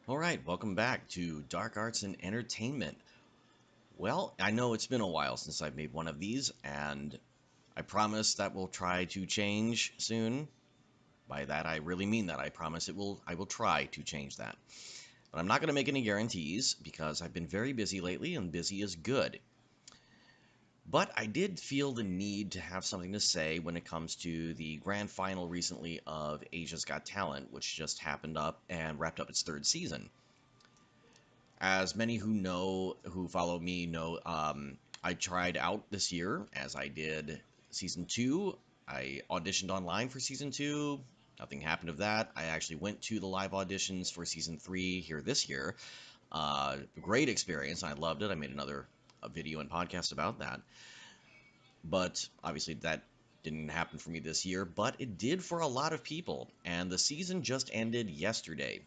All right, welcome back to Dark Arts and Entertainment. Well, I know it's been a while since I've made one of these, and I promise that we'll try to change soon. By that, I really mean that. I promise I will try to change that. But I'm not going to make any guarantees because I've been very busy lately, and busy is good. But I did feel the need to have something to say when it comes to the grand final recently of Asia's Got Talent, which just happened up and wrapped up its third season. As many who follow me know, I tried out this year as I did season two. I auditioned online for season two. Nothing happened of that. I actually went to the live auditions for season three here this year. Great experience. I loved it. I made another video and podcast about that. But obviously, that didn't happen for me this year, but it did for a lot of people. And the season just ended yesterday.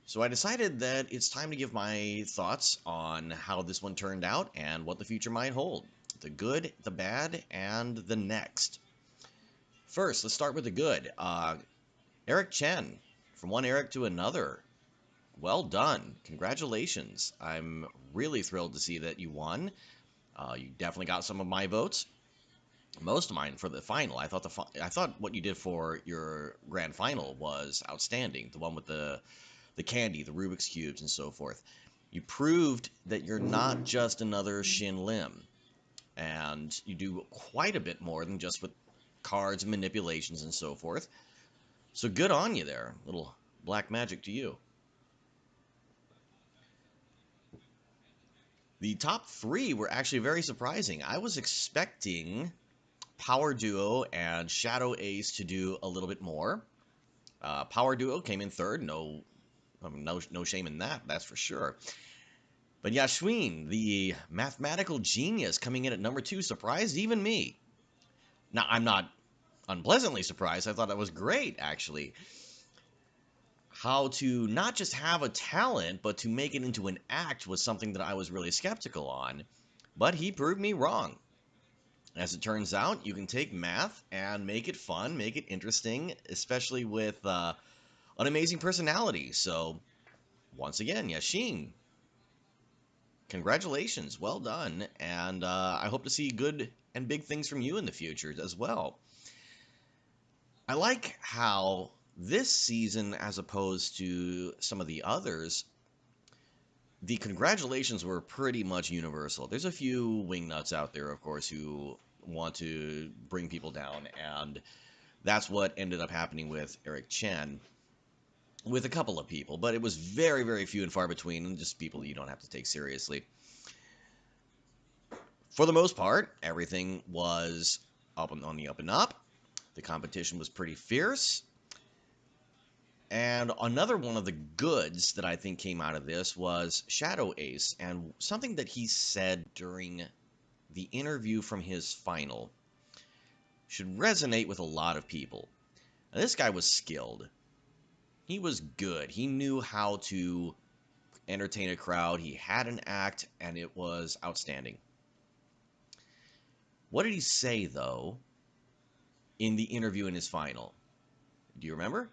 So I decided that it's time to give my thoughts on how this one turned out and what the future might hold. The good, the bad, and the next. First, let's start with the good. Eric Chen, from one Eric to another. Well done. Congratulations. I'm really thrilled to see that you won. You definitely got some of my votes. Most of mine for the final. I thought what you did for your grand final was outstanding. The one with the candy, the Rubik's Cubes, and so forth. You proved that you're not just another Shin Lim, and you do quite a bit more than just with cards and manipulations and so forth. So good on you there. Little black magic to you. The top three were actually very surprising. I was expecting Power Duo and Shadow Ace to do a little bit more. Power Duo came in third. No shame in that, that's for sure. But Yashwin, the mathematical genius, coming in at number two, surprised even me. Now, I'm not unpleasantly surprised. I thought that was great, actually. How to not just have a talent, but to make it into an act was something that I was really skeptical on. But he proved me wrong. As it turns out, you can take math and make it fun, make it interesting, especially with an amazing personality. So, once again, Yashin, congratulations, well done, and I hope to see good and big things from you in the future as well. I like how this season, as opposed to some of the others, the congratulations were pretty much universal. There's a few wingnuts out there, of course, who want to bring people down, and that's what ended up happening with Eric Chen, with a couple of people, but it was very, very few and far between, and just people you don't have to take seriously. For the most part, everything was up and on the up and up. The competition was pretty fierce. And another one of the goods that I think came out of this was Shadow Ace, and something that he said during the interview from his final should resonate with a lot of people. Now, this guy was skilled. He was good. He knew how to entertain a crowd. He had an act, and it was outstanding. What did he say, though, in the interview in his final? Do you remember?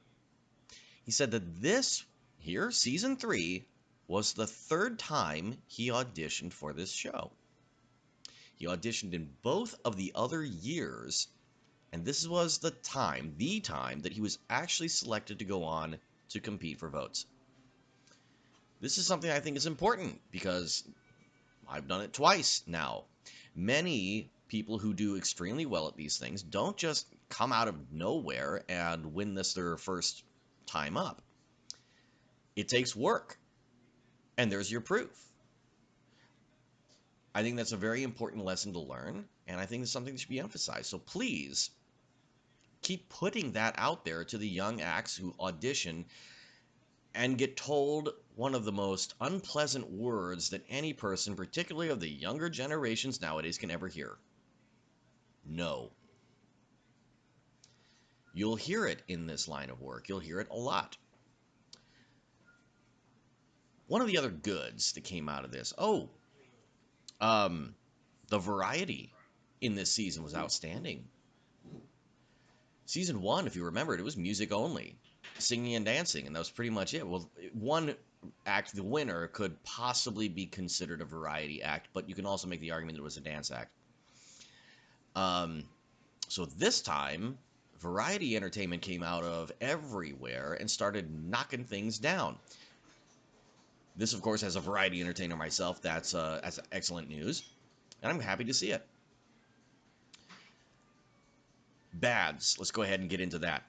He said that this here, season three, was the third time he auditioned for this show. He auditioned in both of the other years, and this was the time that he was actually selected to go on to compete for votes. This is something I think is important because I've done it twice now. Many people who do extremely well at these things don't just come out of nowhere and win this their first time up. It takes work, and there's your proof. I think that's a very important lesson to learn, and I think it's something that should be emphasized. So please keep putting that out there to the young acts who audition and get told one of the most unpleasant words that any person, particularly of the younger generations nowadays, can ever hear. No. You'll hear it in this line of work. You'll hear it a lot. One of the other goods that came out of this, the variety in this season was outstanding. Season one, if you remember it was music only, singing and dancing, and that was pretty much it. Well, one act, the winner, could possibly be considered a variety act, but you can also make the argument that it was a dance act. Um, so this time, variety entertainment came out of everywhere and started knocking things down. This, of course, as a variety entertainer myself, that's excellent news, and I'm happy to see it. Bads. Let's go ahead and get into that.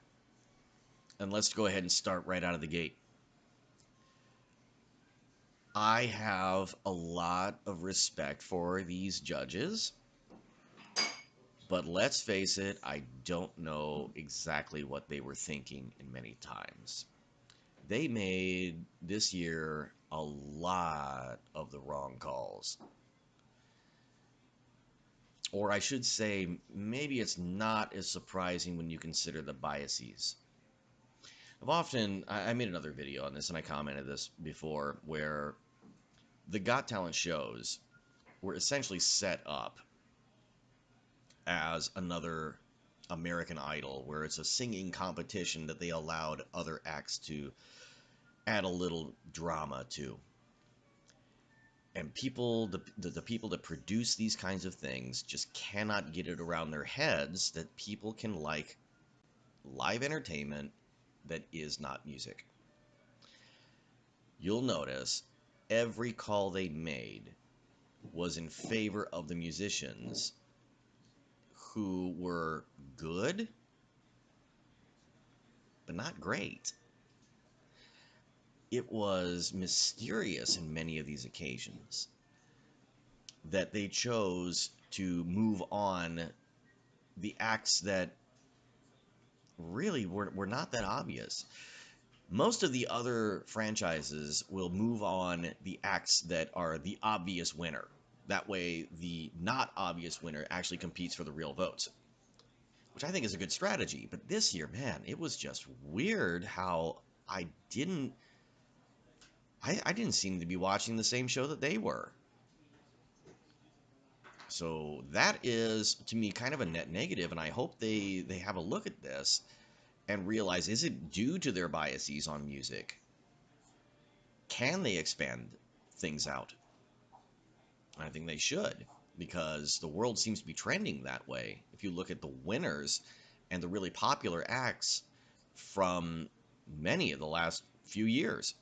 And let's go ahead and start right out of the gate. I have a lot of respect for these judges, but let's face it, I don't know exactly what they were thinking in many times. They made this year a lot of the wrong calls. Or I should say, maybe it's not as surprising when you consider the biases. I made another video on this and I commented this before, where the Got Talent shows were essentially set up as another American Idol, where it's a singing competition that they allowed other acts to add a little drama to. And people, the people that produce these kinds of things just cannot get it around their heads that people can like live entertainment that is not music. You'll notice every call they made was in favor of the musicians who were good, but not great. It was mysterious in many of these occasions that they chose to move on the acts that really were not that obvious. Most of the other franchises will move on the acts that are the obvious winner. That way, the not obvious winner actually competes for the real votes, which I think is a good strategy. But this year, man, it was just weird how I didn't seem to be watching the same show that they were. So that is, to me, kind of a net negative, and I hope they have a look at this and realize, is it due to their biases on music? Can they expand things out? I think they should, because the world seems to be trending that way. If you look at the winners and the really popular acts from many of the last few years,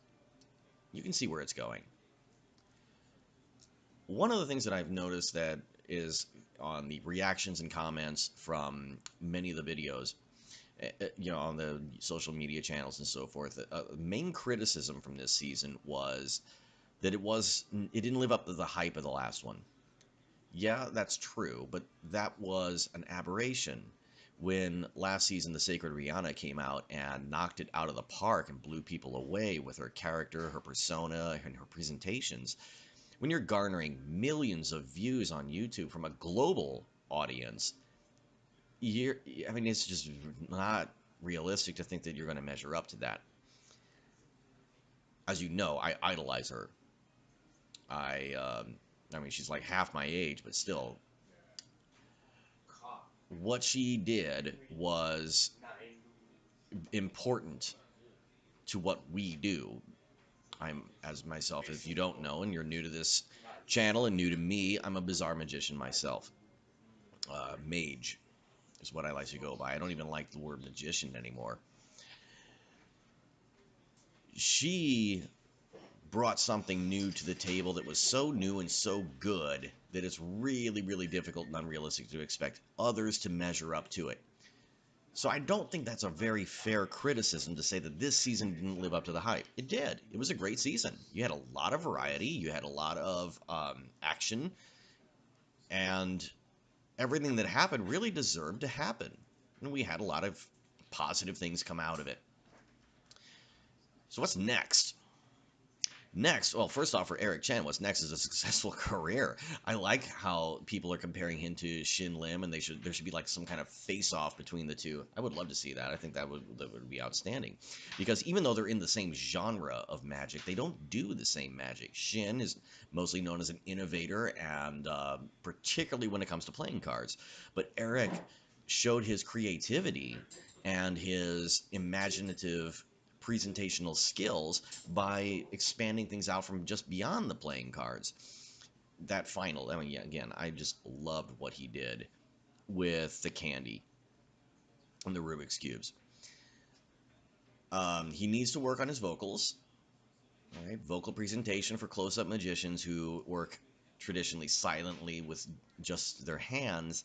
you can see where it's going. One of the things that I've noticed that is on the reactions and comments from many of the videos, on the social media channels and so forth, main criticism from this season was that it didn't live up to the hype of the last one. Yeah, that's true, but that was an aberration. When last season the Sacred Rihanna came out and knocked it out of the park and blew people away with her character, her persona, and her presentations, when you're garnering millions of views on YouTube from a global audience, it's just not realistic to think that you're going to measure up to that. As you know, I idolize her. She's like half my age, but still, what she did was important to what we do. As myself, if you don't know and you're new to this channel and new to me, I'm a bizarre magician myself. Mage is what I like to go by. I don't even like the word magician anymore. She brought something new to the table that was so new and so good that it's really, really difficult and unrealistic to expect others to measure up to it. So I don't think that's a very fair criticism to say that this season didn't live up to the hype. It did. It was a great season. You had a lot of variety. You had a lot of action. And everything that happened really deserved to happen. And we had a lot of positive things come out of it. So what's next? Next, well, first off, for Eric Chen, what's next is a successful career. I like how people are comparing him to Shin Lim, and there should be like some kind of face-off between the two. I would love to see that. I think that would be outstanding, because even though they're in the same genre of magic, they don't do the same magic. Shin is mostly known as an innovator, and particularly when it comes to playing cards, but Eric showed his creativity and his imaginative presentational skills by expanding things out from just beyond the playing cards. That final, I mean, yeah, again, I just loved what he did with the candy and the Rubik's cubes. He needs to work on his vocals. All right, vocal presentation for close-up magicians who work traditionally silently with just their hands.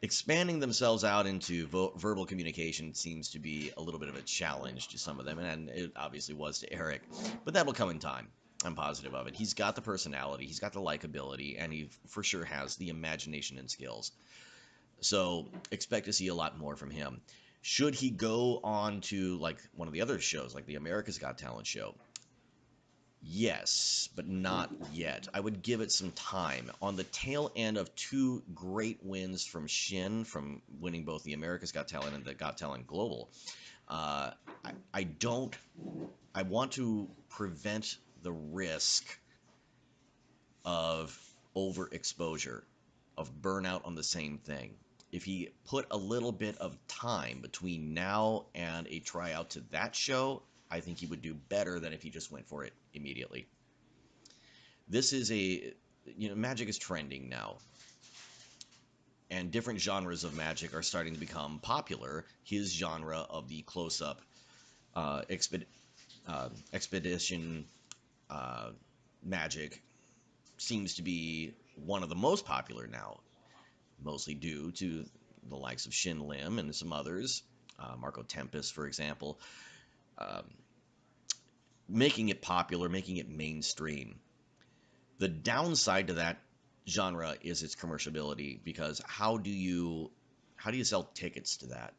Expanding themselves out into verbal communication seems to be a little bit of a challenge to some of them, and it obviously was to Eric. But that will come in time. I'm positive of it. He's got the personality, he's got the likability, and he for sure has the imagination and skills. So expect to see a lot more from him. Should he go on to like one of the other shows, like the America's Got Talent show? Yes, but not yet. I would give it some time. On the tail end of two great wins from Shin, from winning both the America's Got Talent and the Got Talent Global, uh, I don't. I want to prevent the risk of overexposure, of burnout on the same thing. If he put a little bit of time between now and a tryout to that show, I think he would do better than if he just went for it immediately. This is magic is trending now, and different genres of magic are starting to become popular. His genre of the close-up expedition uh, magic seems to be one of the most popular now, mostly due to the likes of Shin Lim and some others, Marco Tempest, for example, um, making it popular, making it mainstream. The downside to that genre is its commerciality, because how do you sell tickets to that?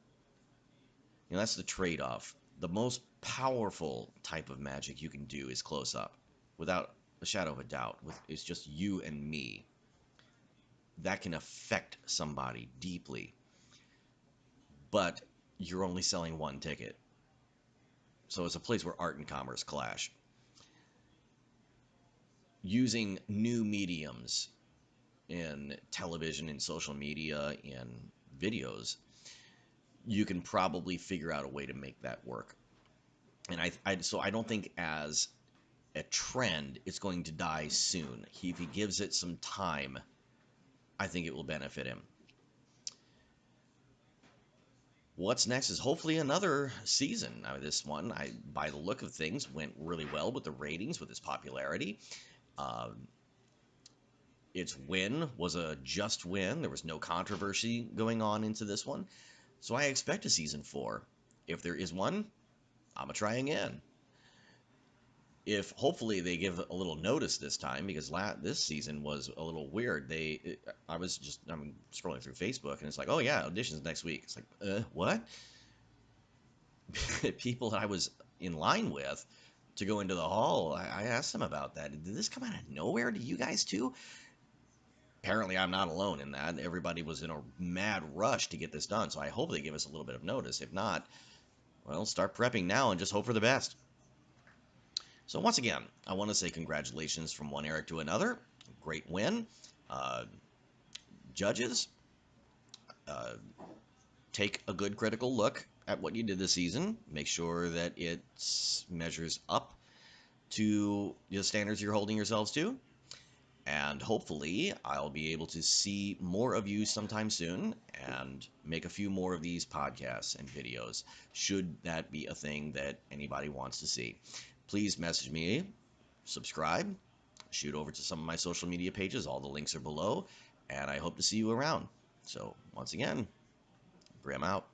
That's the trade-off. The most powerful type of magic you can do is close up, without a shadow of a doubt. It's just you and me. That can affect somebody deeply, but you're only selling one ticket. So it's a place where art and commerce clash. Using new mediums in television, in social media, in videos, you can probably figure out a way to make that work. And so I don't think as a trend it's going to die soon. If he gives it some time, I think it will benefit him. What's next is hopefully another season. Now, this one, by the look of things, went really well with the ratings, with its popularity. Um, its win was a just win. There was no controversy going on into this one. So I expect a season 4. If there is one, I'm going to try again. If hopefully they give a little notice this time, because this season was a little weird. I'm scrolling through Facebook and it's like, oh yeah, auditions next week. It's like, what? People that I was in line with to go into the hall, I asked them about that. Did this come out of nowhere to you guys too? Apparently, I'm not alone in that. Everybody was in a mad rush to get this done, so I hope they give us a little bit of notice. If not, well, start prepping now and just hope for the best. So once again, I want to say congratulations from one Eric to another. Great win. Uh, Judges, uh, take a good critical look at what you did this season. Make sure that it measures up to the standards you're holding yourselves to. And hopefully, I'll be able to see more of you sometime soon and make a few more of these podcasts and videos, should that be a thing that anybody wants to see. Please message me, subscribe, shoot over to some of my social media pages. All the links are below, and I hope to see you around. So, once again, Grim out.